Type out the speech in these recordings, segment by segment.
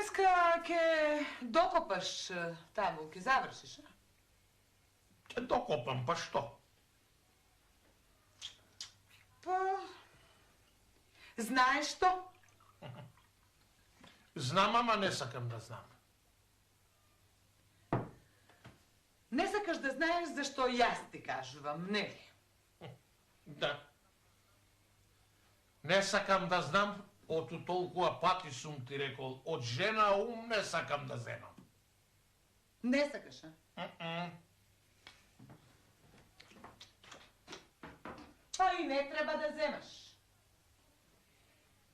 Денеска ќе докопаш таму, ќе завршиш, а? Ќе докопам, па што? Па... Знаеш што? Знам, ама не сакам да знам. Не сакаш да знаеш зашто јас ти кажувам, нели? Да. Не сакам да знам, оту толкова пати сум ти рекол, од жена ум не сакам да земам. Не сакаш, а? Па и не треба да земаш.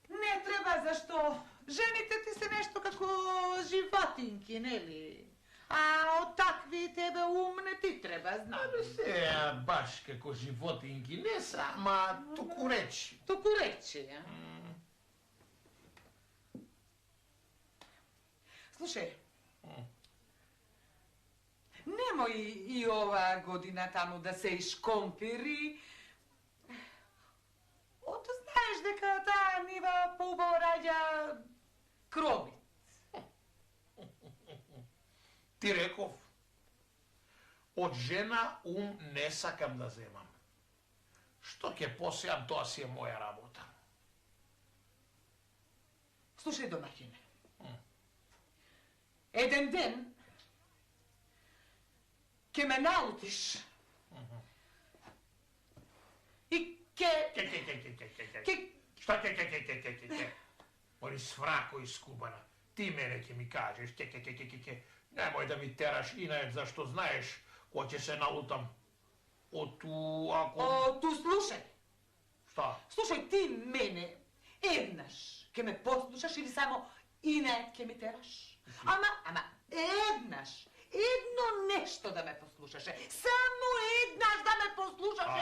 Не треба, зашто жените ти се нешто како животинки, нели? А од такви тебе ум не ти треба, знам. Се, баш како животинки, не са, ама туку речи. Туку речи, а? Слушај, немој и ова година таму да се ишкомпири. Ото знаеш дека таа нива поубаво раѓа кромит. Ти реков, од жена ум не сакам да земам. Што ќе посеам, тоа си е моја работа. Слушај, домаќине. Еден ден ќе ме наутиш и ќе... Šta ke? Oni svrako iskubana. Ti mene ќе ми кажеш, ke. Nemoj da mi teraš inače, zašto znaješ ko će se nalutam. Tu, slušaj. Šta? Slušaj, ti mene еднаш ќе ме послушаш или само инаед ќе ми тераш? Ама, еднаш. Едно нешто да ме послушаше. Само еднаш да ме послушаше.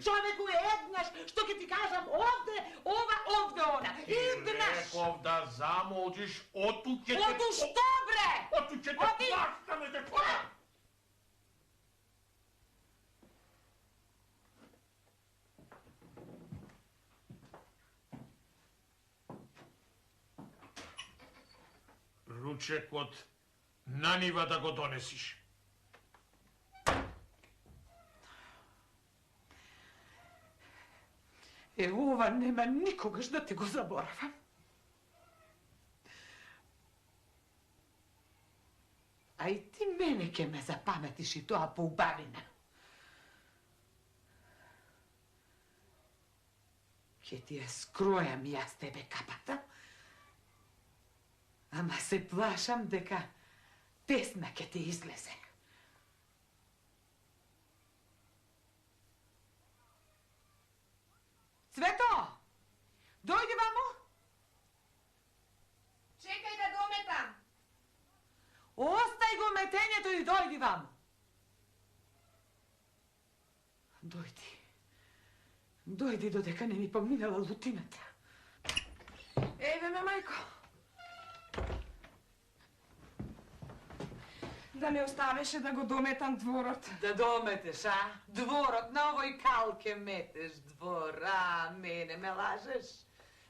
Човеку еднаш, што ќе ти кажам овде, ова, овде, она. Еднаш. Ти реков да замолчиш, оту ќе те... Оту што, бре? Оту ќе те плаштаме, те плаштаме. Ручекот на нива да го донесиш. Ова нема никогаш да ти го заборавам. А и ти мене ќе ме запаметиш и тоа по убавина. Ќе ти ја скројам јас тебе капата, ама се плашам дека тесна ќе ти излезе. Цвето! Дојди вамо! Чекај да дометам! Остај го метењето и дојди вамо! Дојди. Дојди додека не ми поминала лутината. Еве ме, мајко. Да ме оставеше да го дометам дворот. Да дометеш, а? Дворот, на овој кал ке метеш двор, а? Мене ме лажеш?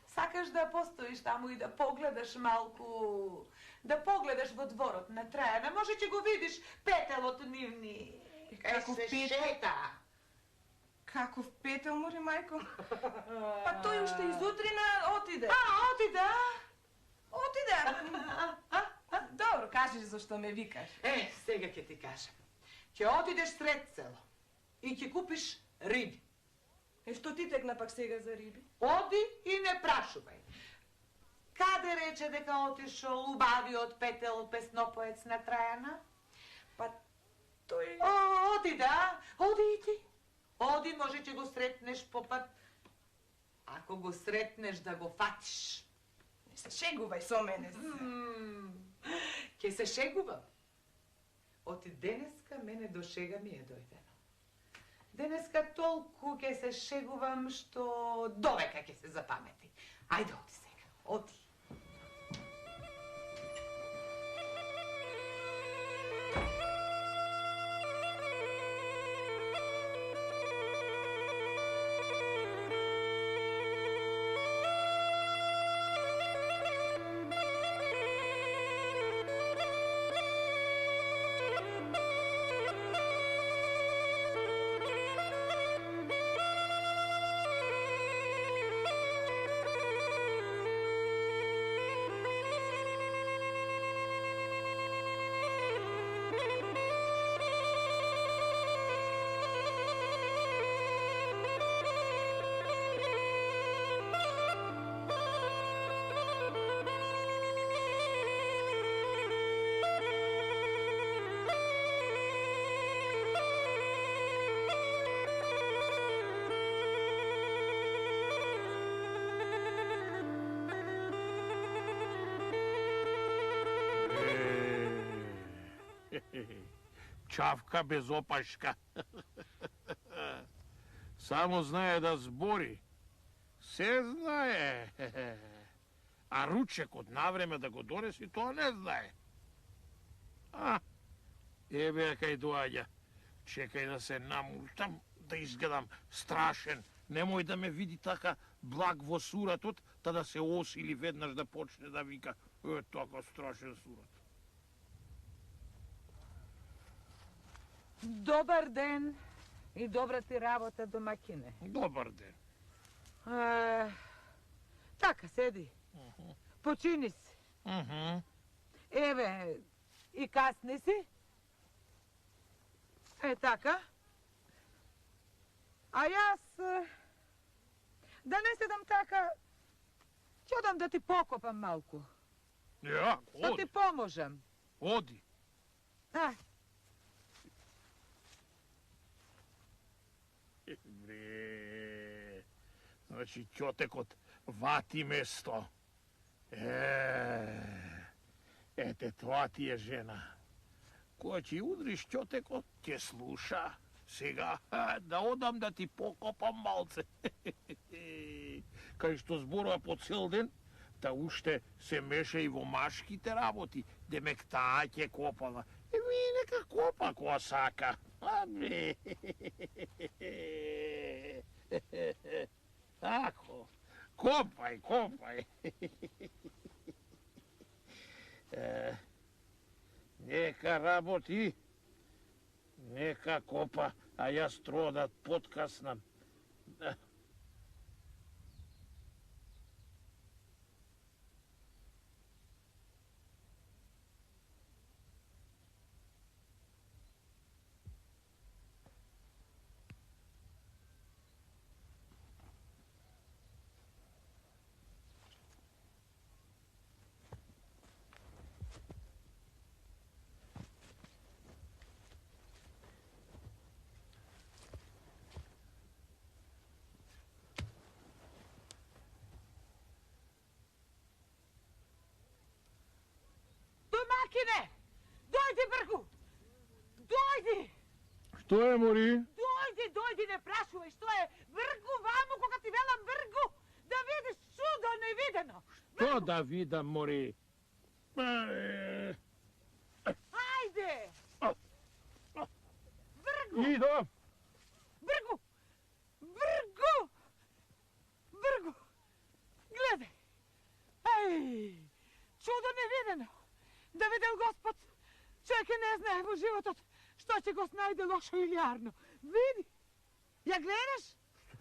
Сакаш да постоиш таму и да погледаш малку... Да погледаш во дворот на Трајана, може ќе го видиш петелот нивни. Кај се шета. Каков петел, мори, мајко? Па тој уште изутрина отиде. Отиде, а? Отиде. Добро, кажеш зашто ме викаш. Сега ќе ти кажам. Ќе отидеш сред село и ќе купиш риби. Што ти текна пак сега за риби? Оди и не прашувај. Каде рече дека отишол убавиот петел песнопоец на Трајана? Па тој... Оди, да. Оди и ти. Оди, може ќе го сретнеш по пат. Ако го сретнеш, да го фатиш. Не се шегувај со мене. Ке се шегувам. Оти денеска мене до шега ми е дојдено. Денеска толку ке се шегувам, што довека ке се запамети. Ајде, оди сега, оди. Чавка без опашка. Само знае да збори. Се знае. А ручек од навреме да го донеси, тоа не знае. Еве кај доаѓа. Чекај да се намуштам, да изгледам страшен. Немој да ме види така благ во суратот, та да се осили веднаш да почне да вика така страшен сурат. Добар ден и добра ти работа, домакине. Добар ден. Така, седи. Почини се. Еве, и касни си. Така. А јас, да не седам така, ќе одам да ти покопам малку. Ја, Да ти оди, поможам. оди. Бре, значи ќотекот вати место. Ете, тоа ти е жена. Која ќе удриш ќотекот, ќе слуша. Сега да одам да ти покопам малце. Кај што зборува по цел ден, та уште се меша и во машките работи. Демек таа ќе копала. Нека копа која сака. Тако. Копај, копај. Нека работи. Нека копа, а јас троа да подкаснам. Домакине, дојди бргу. Дојди. Што е, Мори? Дојди, не прашувај што е. Бргу ваму, кога ти велам бргу, да видиш чудо невидено. Што да видам, Мори? Ајде. Бргу. Идам. Бргу. Гледај. Чудо невидено. Да видел Господ, човек не знае во животот што ќе го снајде лошо или јарно. Види, ја гледаш?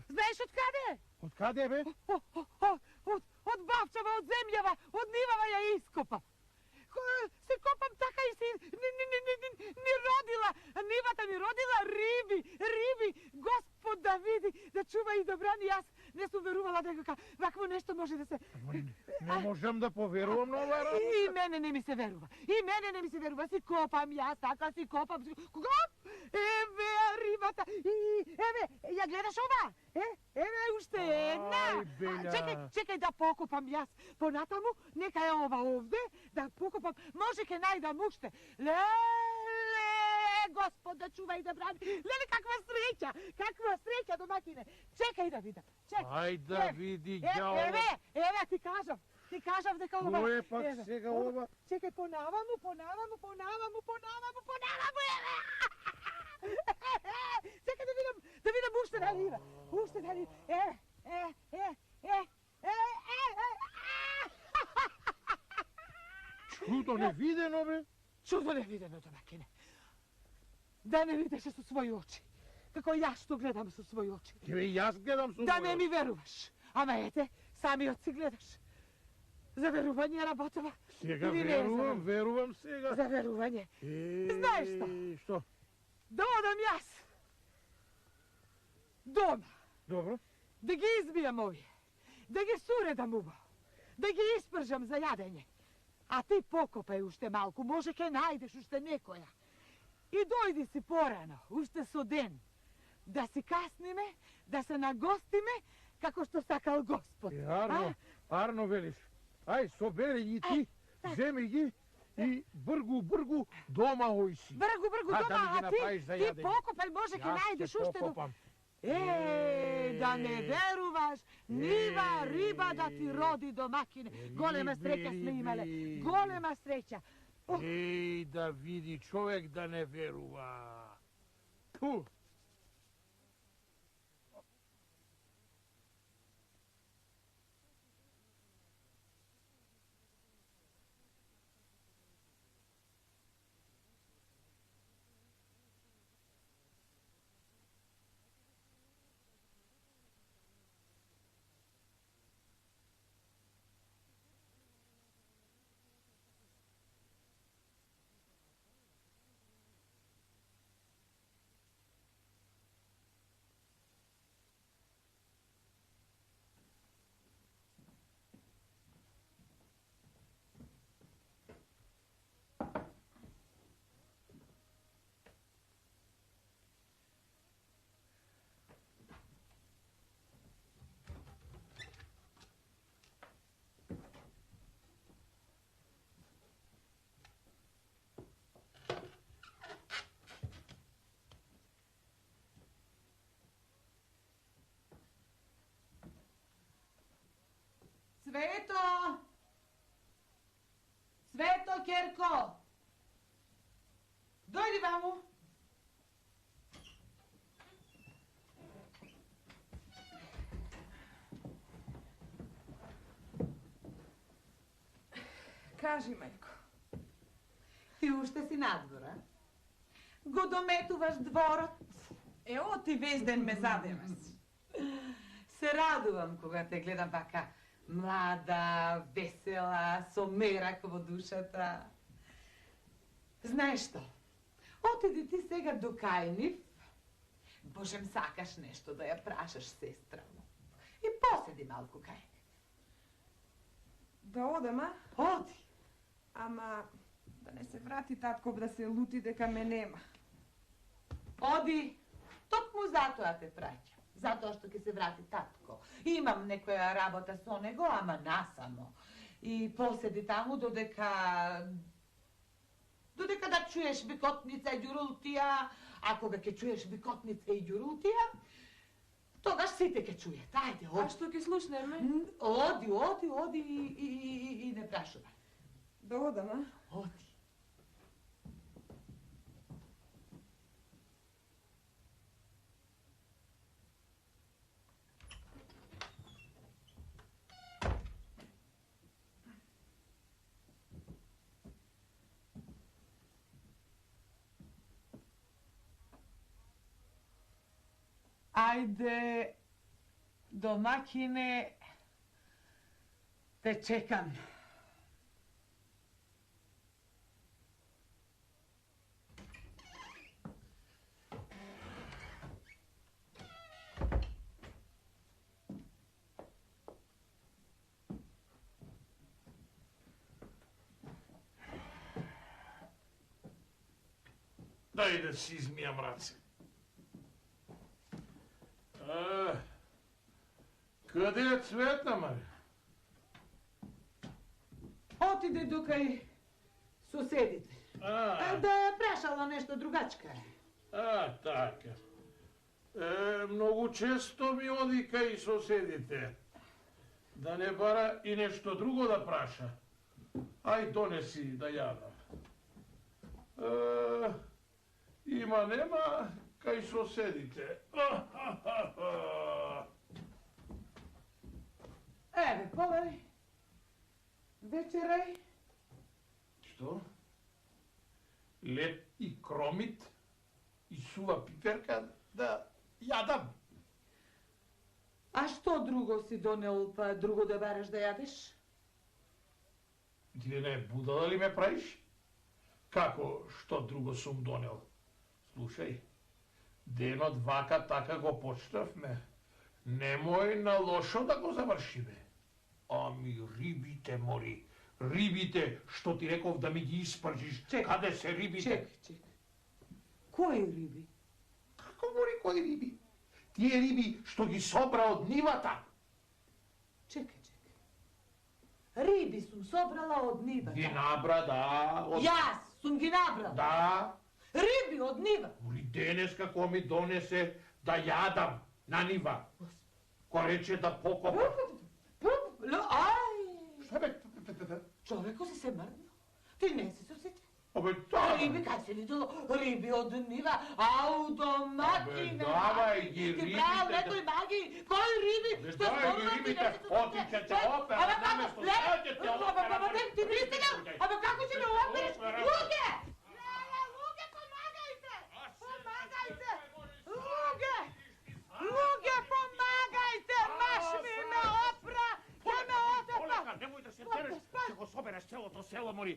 Знаеш од каде е? Од каде, бе? Од бавчава, од земјава, од нивава ја ископа. Се копам така и се ни родила, нивата ми родила риби. Господ да види, да чува и да брани. Јас не сум верувала дека вакво нешто може да се... Не можам да поверувам на ова работа. И мене не ми се верува. Си копам јас, така си копам. Кога? Еве рибата. Еве, ја гледаш ова? Еве уште една. Чекај да покопам јас. Понатаму, нека е ова овде, да покопам. Може ке најдам уште. Леле, Господ да чува и да брани. Леле, каква среќа, домакине. Чекај да видам. Ајде да види ѓаво. Еве, ти кажав дека ова... Кој е пак сега ова? Чекај, понаваму, еве! Чекај да видам уште дали има. Чудо невидено, бе? Чудо невидено, домакине. Да не видеше со своји очи. Како јас што гледам со своји очи. Тебе и јас гледам со Да не ми веруваш. Ама ете, самиот си гледаш. За верување работева. Сега или не верувам сега. За верување. Знаеш што? Што? Да одам јас. Дома. Добро. Да ги избијам овие. Да ги суредам убаво. Да ги испржам за јадење. А ти покопај уште малку, може ке најдеш уште некоја. И дојди си порано, уште со ден. Да си касниме, да се нагостиме, како што сакал Господ. Арно велиш. Ај, собери ги ти, земи ги и бргу дома ојси. Бргу, Да дома, ми ги а направиш за ти јадење. покопај, може ке најдеш Јас ќе уште... покопам. Да не веруваш, нива риба да ти роди домакине. Голема среќа сме имале, голема среќа. Еј, да види човек да не верува. Пу! Свето! Свето, Керко! Дојди ваму! Кажи, мајко. Ти уште си надвора? Го дометуваш дворот? Ево ти весь ден ме задеваш. Се радувам кога те гледам вака млада, весела, со мерак во душата. Знаеш што? Отиди ти сега до Кајнив. Божем, сакаш нешто да ја прашаш сестра му. И поседи малку кај него. Да одам, а? Оди. Ама да не се врати татков да се лути дека ме нема. Оди. Токму затоа те праќам. Затоа што ќе се врати татко. Имам некоја работа со него, ама насамо. И поседи таму додека да чуеш бикотница и ѓурултија, а кога ќе чуеш бикотница и ѓурултија, тогаш сите ќе чујат. Ајде, А оди. што ќе слушнеме? Оди и не прашувај. Да одам, а? Оди. Ајде, домакине, те чекам. Дај да си измијам раце. Каде е Цветна, Мари? Отиде докај соседите. Да ја прашала нешто другачка. Така. Многу често ми оди кај соседите. Да не бара и нешто друго да праша. Ај донеси да јадам. Има нема кај соседите. Еве, полари. Вечерај. Што? Лед и кромит и сува пиперка да јадам. А што друго си донел, па друго да бараш да јадеш? Ти не будала ли ме правиш? Како, што друго сум донел? Слушај, денот вака така го почнавме. Немој на лошо да го завршиме. Ами рибите, мори, рибите, што ти реков да ми ги испржиш. Каде се рибите? Чек. Кои риби? Како мори кои риби? Тие риби што ги собра од нивата. Чекај. Риби сум собрала од нивата. Ги набра, да. Јас сум ги набрала. Да. Риби од нива. Ули денес како ми донесе да јадам на нива. Ко рече да покопам. Ај! Šta be? Човеко си се мрдно. Ти не си се осетил. Абе, да. Риби, кај се видело? Риби од нива, ау домакине. Абе, давај ги Ти правил рибите. некој маги, кој риби? Абе, Што давај ги спомнувам ти рибите, не си се отичете осетил? опера, Абе, како? наместо Не, седете опера, абе, ти не стига? Абе, како ќе ме опериш? Опера. Луѓе! Луѓе, помагајте! Помагајте! Луѓе! Луѓе, помагајте! Маш ми ме опра! Ќе ме отепа! Полека, немој да се тереш, ќе го собереш целото село, мори.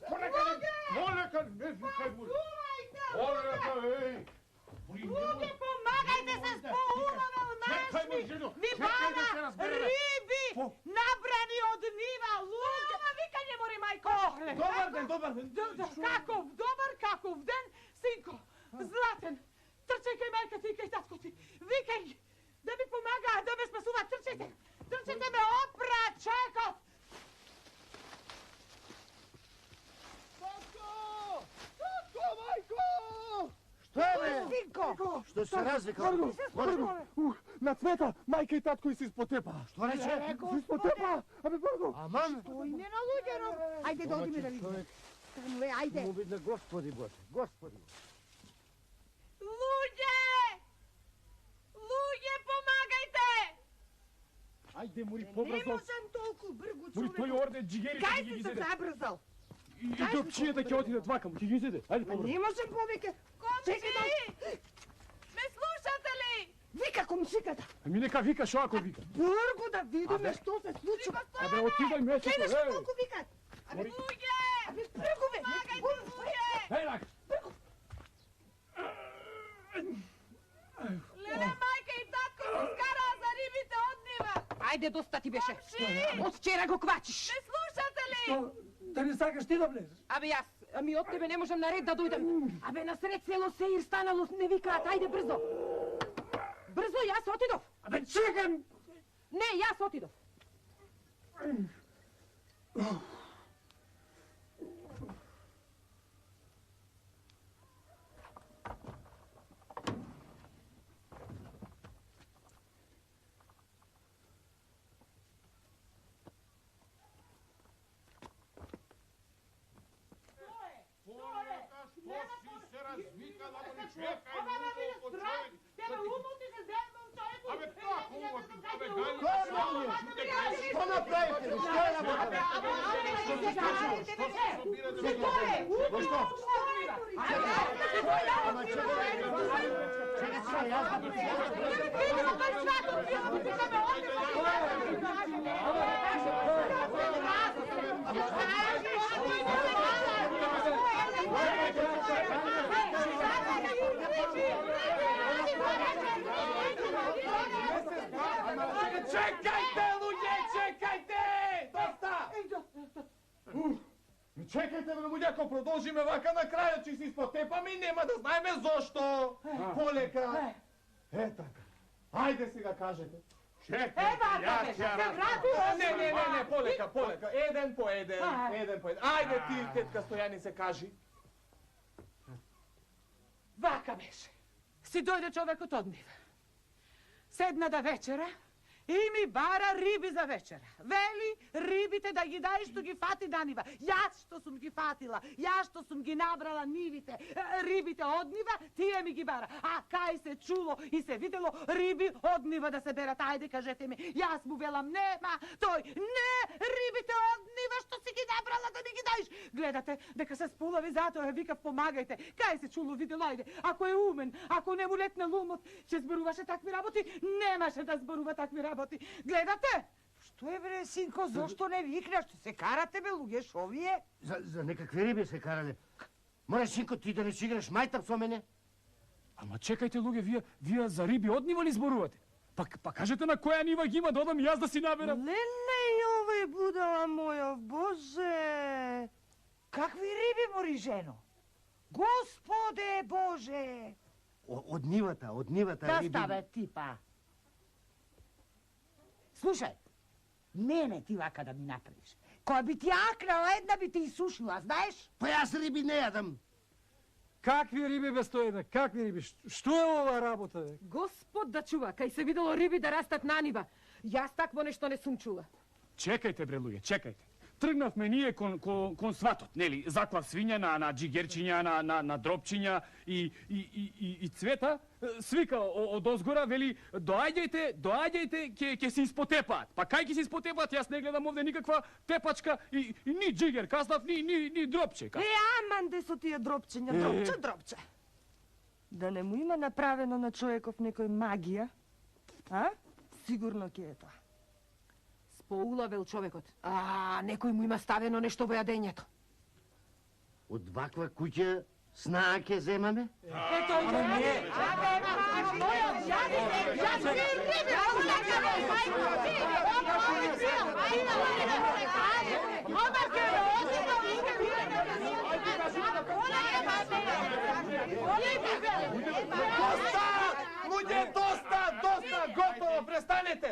Луѓе! Полека, не викај му. Чувајте! Полека, еј. Мори, Луѓе, помагајте се споумавал Чекај, маш мој ми! жено, Ми чекај да се бара разбереме. риби! Набрани од нива! Луѓе! Ама викање, мори, мајко! Добар ден, добар ден. Каков добар, каков ден, синко, златен. Трчај кај мајка ти и кај татко ти. Викај ги, да ми помагаат, да ме спасуваат. Трчајте, трчајте ме опра, чекот. Татко, мајко! Што е, бе? Синко! Што се развикал? На цвета, мајка и татко и се испотепа. Што рече? Се испотепа! Абе, бързо! Аман? Тој не на луѓе, ајде да одиме да видиме. Стануе, ајде. Му видна Господи Боже, Господи. Луѓе! Луѓе, помагајте! Ајде, мори, Не побрзо. можам толку бргу, Мори, тој човек. орде джигерите Кај ги си ги се зеде. забрзал? И до пчијата ќе отидат вака, ќе ги зеде. Ајде, побрзо. Не можам повеќе. Комши! Ме слушате ли? Вика комшиката. Ами нека вика, шо ако вика? Бргу да видиме што се случува. Абе, отидај месечно, Гледаш е. колку викат. Абе, Мори. луѓе! Абе, бргу бе! Помагајте, луѓе! Еј, рак. Леле, мајка и татко се скараа за рибите од нива. Ајде, доста ти беше. Комши! Од вчера го квачиш. Ме слушате ли? Да не сакаш ти да влезеш? Абе јас, ами од тебе не можам наред да дојдам. Абе насред село Сеир станало, не викаат, ајде брзо. Брзо, јас отидов. Абе, чекам! Не, јас отидов. Полека, што си се развикала, мори, чекај, много човек. Тебе умоти се зедмом човеку. Абе, како умоти? Абе, Што направите? Што е работа? Ама чекай, чекай, јас Чекајте, луѓе, чекајте! Доста! Чекајте, бе, луѓе, ако продолжиме вака на крајот ќе се испотепаме и нема да знаеме зошто. Полека. Е така. Ајде сега кажете. Чекај, јас ја разбрав. Не, полека. Еден по еден. Ајде ти, тетка Стојанице, кажи. Вака беше. Си дојде човекот од нив. Седна да вечера и ми бара риби за вечера. Вели рибите да ги дај што ги фати на нива. Јас што сум ги фатила, јас што сум ги набрала нивите, рибите од нива, тие ми ги бара. А кај се чуло и се видело риби од нива да се берат. Ајде кажете ми, јас му велам нема, тој не, рибите од нива што си ги набрала да ми ги дајш. Гледате дека се сполави, затоа викав помагајте. Кај се чуло видело, ајде, ако е умен, ако не му летнал умот, ќе зборуваше такви работи, немаше да зборува такви работи. Гледате? Што е бре, синко, зошто не викнаш? Што се карате бе, луѓе, шо ви е? За некакви риби се карале. Мораш, синко, ти да не си играш мајтап со мене? Ама чекајте, луѓе, вие за риби од нива ли зборувате? Па кажете на која нива ги има да одам и јас да си наберам. Леле, овој будала моја, Боже! Какви риби, мори жено? Господе Боже! Од нивата Да риби. ставе ти па. Слушај, Мене ти вака да ми направиш. Која би ти акнала, една би ти изсушила, знаеш? Па јас риби не јадам. Какви риби, бе, Стојане, какви риби? Што е ова работа, бе? Господ да чува, кај се видело риби да растат на нива. Јас такво нешто не сум чула. Чекајте, бре, луѓе, чекајте. Тргнавме ние кон сватот, нели? Заклав свиња на джигерчиња, на дропчиња и Цвета свика од озгора, вели, доаѓајте, ќе се испотепаат. Па кај ќе се испотепаат? Јас не гледам овде никаква тепачка и ни джигер, каснав, ни дропче. Аман де со тие дропчења, дропче. Да не му има направено на човеков некој магија, а? Сигурно ќе е тоа. Поулавел човекот. Некој му има ставено нешто во јадењето. Од ваква куќа снаа ќе земаме? Доста! Луѓе, доста! Готово!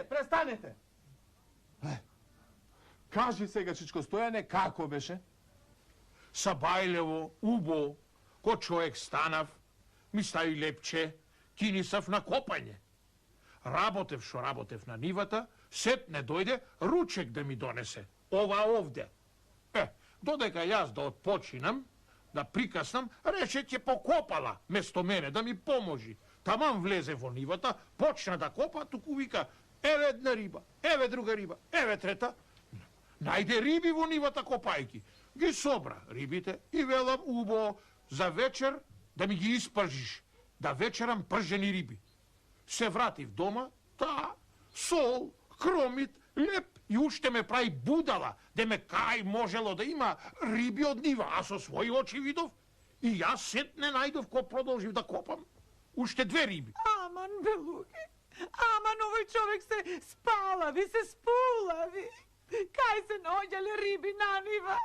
Престанете! Кажи сега, чичко Стојане, како беше? Сабајлево, убо, ко човек станав, ми стави лепче, кинисав на копање. Работев на нивата, сетне дојде ручек да ми донесе. Ова овде. Додека јас да отпочинам, да прикаснам, рече ќе покопала место мене, да ми поможи. Таман влезе во нивата, почна да копа, туку вика, еве една риба, еве друга риба, еве трета. Најде риби во нивата копајки. Ги собра рибите и велам убо за вечер да ми ги испржиш, да вечерам пржени риби. Се вратив дома, сол, хромит, леп и уште ме прави будала, де ме кај можело да има риби од нива, а со своји очи видов и јас сетне најдов ко продолжив да копам. Уште 2 риби. Аман, белуги, аман, овој човек се спалави, се спулави. Кај се наоѓале риби на нива?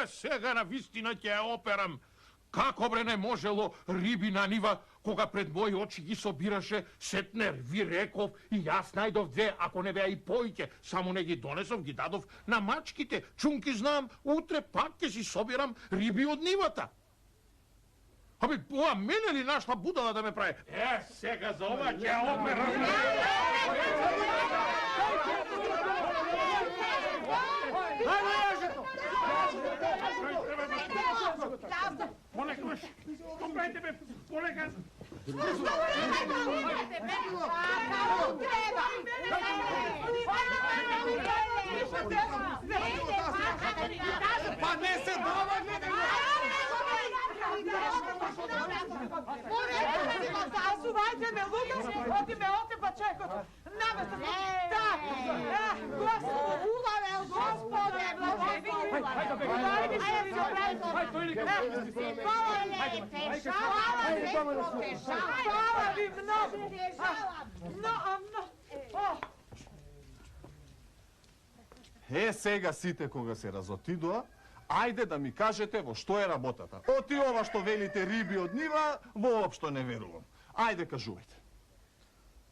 Сега на вистина ќе ја операм. Како бре не можело риби на нива, кога пред мои очи ги собираше, сетне ви реков и јас најдов 2, ако не беа и поиќе, само не ги донесов, ги дадов на мачките. Чунки знам, утре пак ќе си собирам риби од нивата. Ова мене ли нашла будала да ме прави? Сега за ова ќе ја операм. Полека, бе, добрајте бе, полека. Па не се дава, Сувајте ме, луѓе, оти ме отепа чекото. Наместо Господ, улавел, Господе, благослови. Хвала ви многу. Сега сите кога се разотидоа, ајде да ми кажете во што е работата. Оти ова што велите риби од нива, воопшто не верувам. Ајде кажувајте.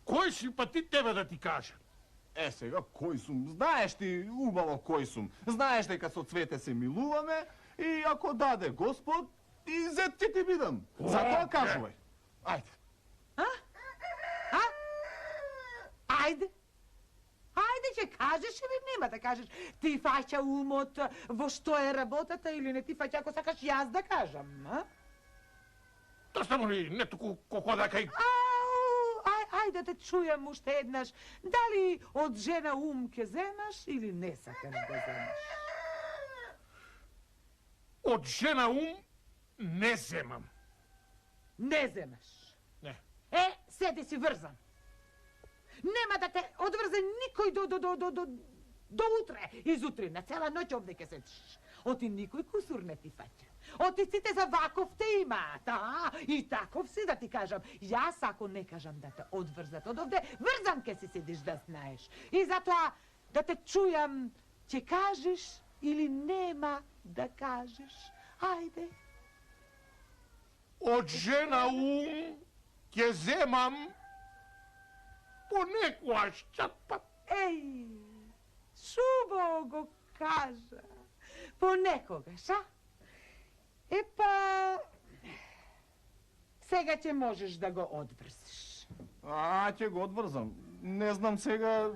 Кој си па ти тебе да ти кажа? Сега, кој сум? Знаеш ти убаво кој сум. Знаеш дека со Цвете се милуваме и ако даде Господ, и зет ќе ти бидам. Затоа кажувај. Ајде. Ајде. Ајде ќе кажеш или нема да кажеш? Ти фаќа умот во што е работата или не ти фаќа ако сакаш јас да кажам, а? Тоа само ли не туку колко да кај... Ајде да те чујам уште еднаш. Дали од жена ум ќе земаш или не сакаш да земаш? Од жена ум не земам. Не земаш? Не. Седи си врзан. Нема да те одврзе никој до утре. Изутре, на цела ноќ овде ќе седиш. Оти никој кусур не ти фаќа. Оти сите за ваков те имаат, и таков си да ти кажам. Јас ако не кажам да те одврзат од овде, врзан ке си седиш да знаеш. И затоа да те чујам, ќе кажеш или нема да кажеш. Ајде. Од жена ум ќе земам понекојаш чат па. убаво го кажа. Понекогаш, а? Епа, сега ќе можеш да го одврзиш. Ќе го одврзам. Не знам сега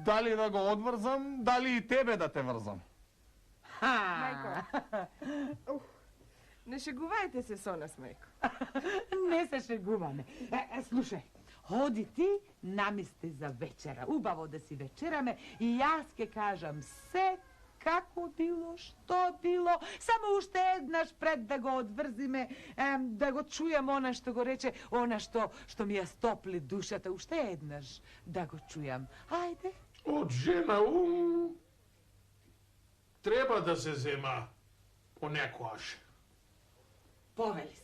дали да го одврзам, дали и тебе да те врзам. Мајко. Не шегувајте се со нас, мајко. Не се шегуваме. Слушај, оди ти, намести за вечера. Убаво да си вечераме и јас ке кажам се како било, што било. Само уште еднаш пред да го одврзиме, да го чујам она што го рече, она што ми ја стопли душата. Уште еднаш да го чујам. Ајде. Од жена треба да се зема понекогаш. Повели се.